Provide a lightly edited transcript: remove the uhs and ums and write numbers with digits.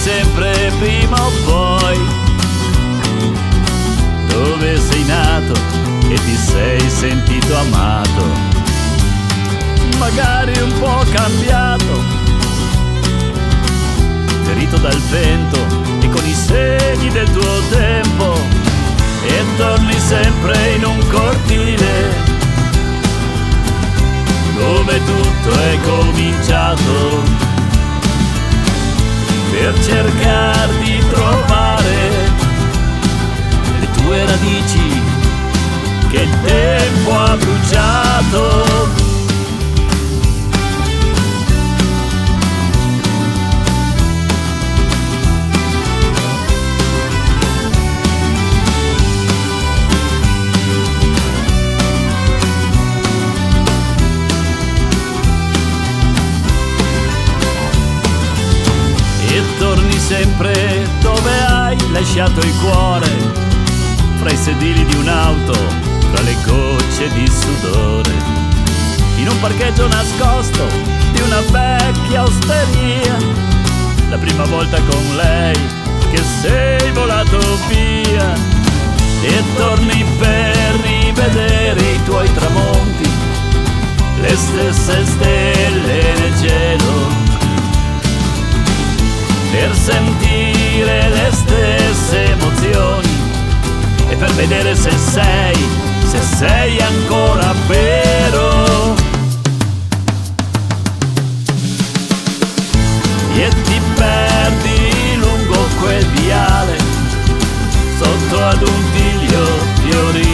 sempre prima o poi dove sei nato e ti sei sentito amato, magari un po' cambiato, ferito dal vento e con i segni del tuo tempo, e torni sempre in un cortile dove tutto è cominciato, per cercare di trovare le tue radici che il tempo ha bruciato. E torni sempre dove hai lasciato il cuore, fra i sedili di un'auto, tra le gocce di sudore, in un parcheggio nascosto di una vecchia osteria, la prima volta con lei che sei volato via. E torni per rivedere i tuoi tramonti, le stesse stelle nel cielo, per sentire le stesse emozioni e per vedere se sei ancora vero. E ti perdi lungo quel viale, sotto ad un tiglio fiorito,